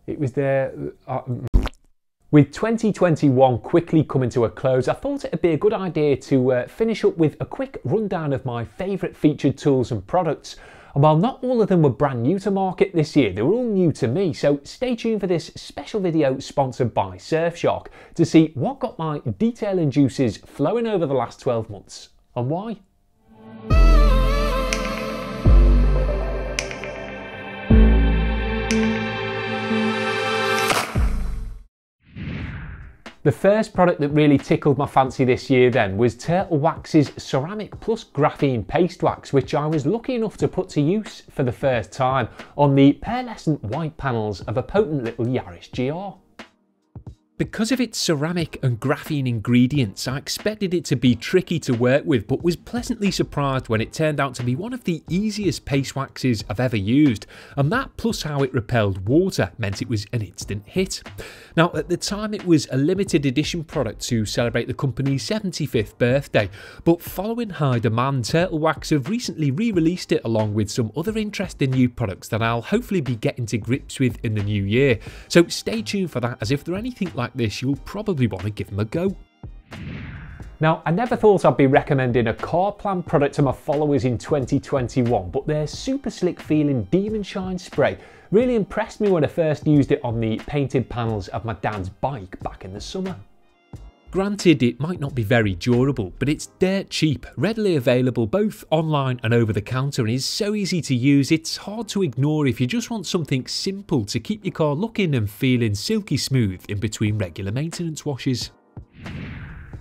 It was there. With 2021 quickly coming to a close, I thought it'd be a good idea to finish up with a quick rundown of my favourite featured tools and products. And while not all of them were brand new to market this year, they were all new to me, so stay tuned for this special video sponsored by Surfshark to see what got my detailing juices flowing over the last 12 months and why. The first product that really tickled my fancy this year then was Turtle Wax's Ceramic Plus Graphene Paste Wax, which I was lucky enough to put to use for the first time on the pearlescent white panels of a potent little Yaris GR. Because of its ceramic and graphene ingredients, I expected it to be tricky to work with, but was pleasantly surprised when it turned out to be one of the easiest paste waxes I've ever used, and that plus how it repelled water meant it was an instant hit. Now at the time it was a limited edition product to celebrate the company's 75th birthday, but following high demand, Turtle Wax have recently re-released it along with some other interesting new products that I'll hopefully be getting to grips with in the new year, so stay tuned for that, as if they're anything like this, you'll probably want to give them a go. Now, I never thought I'd be recommending a CarPlan product to my followers in 2021, but their super slick feeling Demon Shine spray really impressed me when I first used it on the painted panels of my dad's bike back in the summer. Granted, it might not be very durable, but it's dirt cheap, readily available both online and over the counter, and is so easy to use it's hard to ignore if you just want something simple to keep your car looking and feeling silky smooth in between regular maintenance washes.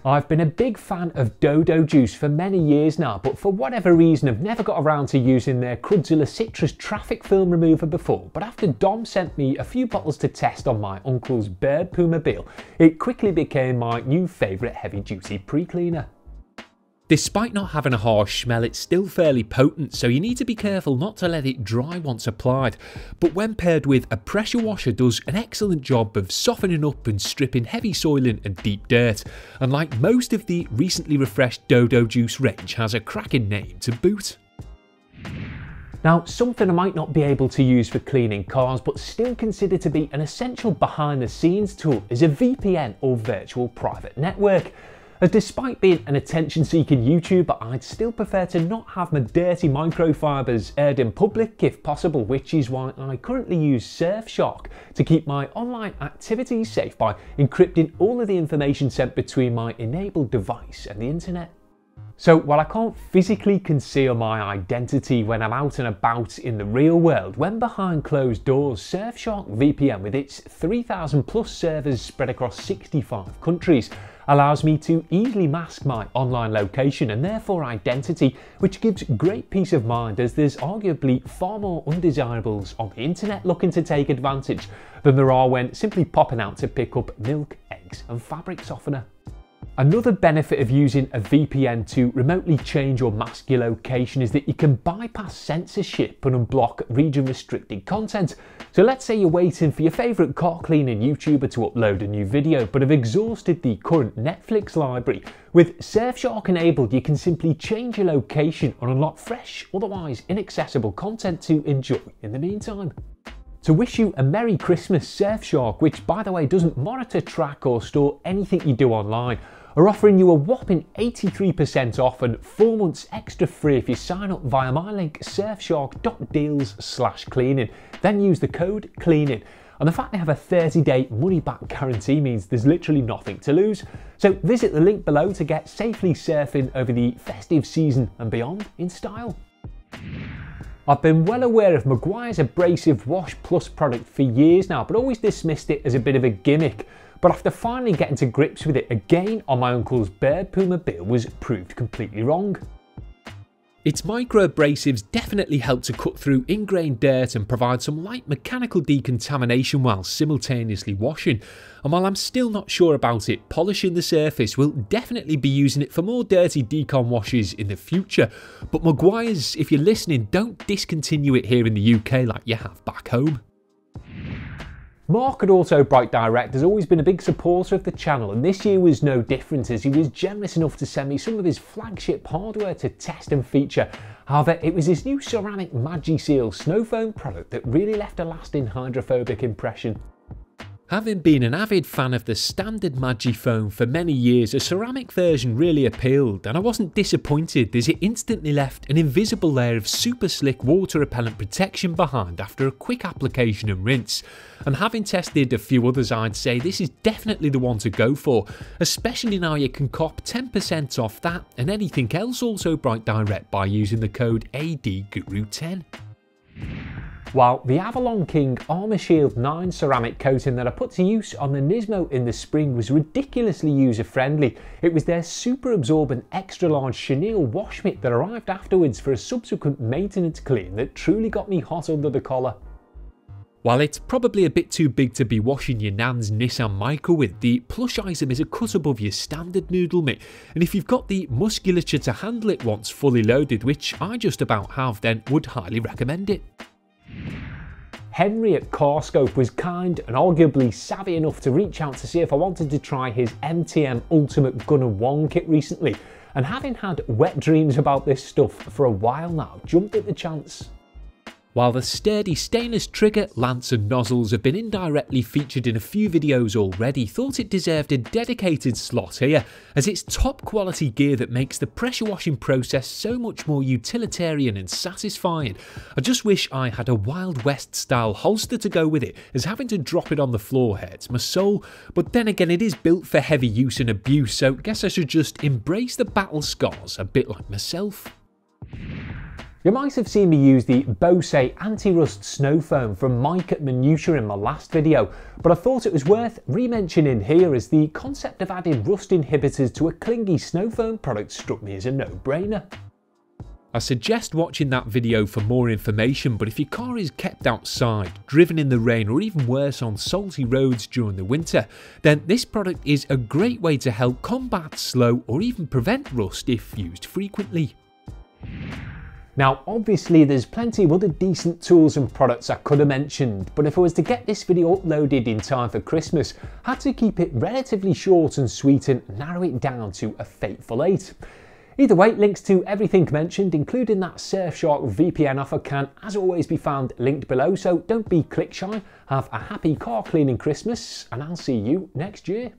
I've been a big fan of Dodo juice for many years now, but for whatever reason I've never got around to using their Crudzilla citrus traffic film remover before, but after Dom sent me a few bottles to test on my uncle's bird Pumobile, it quickly became my new favourite heavy duty pre-cleaner. Despite not having a harsh smell, it's still fairly potent, so you need to be careful not to let it dry once applied, but when paired with a pressure washer does an excellent job of softening up and stripping heavy soiling and deep dirt, and like most of the recently refreshed Dodo juice range, has a cracking name to boot. Now, something I might not be able to use for cleaning cars but still consider to be an essential behind the scenes tool is a VPN or virtual private network. As despite being an attention-seeking YouTuber, I'd still prefer to not have my dirty microfibers aired in public if possible, which is why I currently use Surfshark to keep my online activities safe by encrypting all of the information sent between my enabled device and the internet. So while I can't physically conceal my identity when I'm out and about in the real world, when behind closed doors, Surfshark VPN with its 3,000 plus servers spread across 65 countries allows me to easily mask my online location and therefore identity, which gives great peace of mind as there's arguably far more undesirables on the internet looking to take advantage than there are when simply popping out to pick up milk, eggs and fabric softener. Another benefit of using a VPN to remotely change or mask your location is that you can bypass censorship and unblock region restricted content. So let's say you're waiting for your favourite car cleaning YouTuber to upload a new video but have exhausted the current Netflix library. With Surfshark enabled, you can simply change your location and unlock fresh, otherwise inaccessible content to enjoy in the meantime. To wish you a Merry Christmas, Surfshark, which by the way doesn't monitor, track or store anything you do online, are offering you a whopping 83% off and 4 months extra free if you sign up via my link surfshark.deals/cleaning, then use the code CLEANING. And the fact they have a 30-day money-back guarantee means there's literally nothing to lose. So visit the link below to get safely surfing over the festive season and beyond in style. I've been well aware of Meguiars Abrasive Wash Plus product for years now, but always dismissed it as a bit of a gimmick. But after finally getting to grips with it again on my uncle's bird Pumobile was proved completely wrong. Its micro-abrasives definitely help to cut through ingrained dirt and provide some light mechanical decontamination while simultaneously washing. And while I'm still not sure about it polishing the surface, we'll definitely be using it for more dirty decon washes in the future. But Meguiars, if you're listening, don't discontinue it here in the UK like you have back home. Mark at Autobrite Direct has always been a big supporter of the channel, and this year was no different as he was generous enough to send me some of his flagship hardware to test and feature. However, it was his new ceramic Magiseal snow foam product that really left a lasting hydrophobic impression. Having been an avid fan of the standard Magifoam for many years, a ceramic version really appealed, and I wasn't disappointed as it instantly left an invisible layer of super slick water repellent protection behind after a quick application and rinse. And having tested a few others, I'd say this is definitely the one to go for, especially now you can cop 10% off that and anything else Autobrite Direct by using the code ADGuru10. While the Avalon King Armour Shield 9 ceramic coating that I put to use on the Nismo in the spring was ridiculously user friendly, it was their super absorbent extra large Chenille wash mitt that arrived afterwards for a subsequent maintenance clean that truly got me hot under the collar. While it's probably a bit too big to be washing your nan's Nissan Micra with, the plush item is a cut above your standard noodle mitt, and if you've got the musculature to handle it once fully loaded, which I just about have, then would highly recommend it. Henry at Carscope was kind and arguably savvy enough to reach out to see if I wanted to try his MTM Ultimate Gunner 1 kit recently, and having had wet dreams about this stuff for a while now, jumped at the chance. While the sturdy stainless trigger, lance and nozzles have been indirectly featured in a few videos already, thought it deserved a dedicated slot here, as it's top quality gear that makes the pressure washing process so much more utilitarian and satisfying. I just wish I had a Wild West style holster to go with it, as having to drop it on the floor hurts my soul, but then again it is built for heavy use and abuse, so I guess I should just embrace the battle scars a bit like myself. You might have seen me use the Bosei anti-rust snow foam from Mike at Minutia in my last video, but I thought it was worth re-mentioning here as the concept of adding rust inhibitors to a clingy snow foam product struck me as a no-brainer. I suggest watching that video for more information, but if your car is kept outside, driven in the rain, or even worse on salty roads during the winter, then this product is a great way to help combat, slow, or even prevent rust if used frequently. Now obviously there's plenty of other decent tools and products I could have mentioned, but if I was to get this video uploaded in time for Christmas, I had to keep it relatively short and sweet and narrow it down to a fateful 8. Either way, links to everything mentioned, including that Surfshark VPN offer, can as always be found linked below, so don't be click shy, have a happy car cleaning Christmas, and I'll see you next year.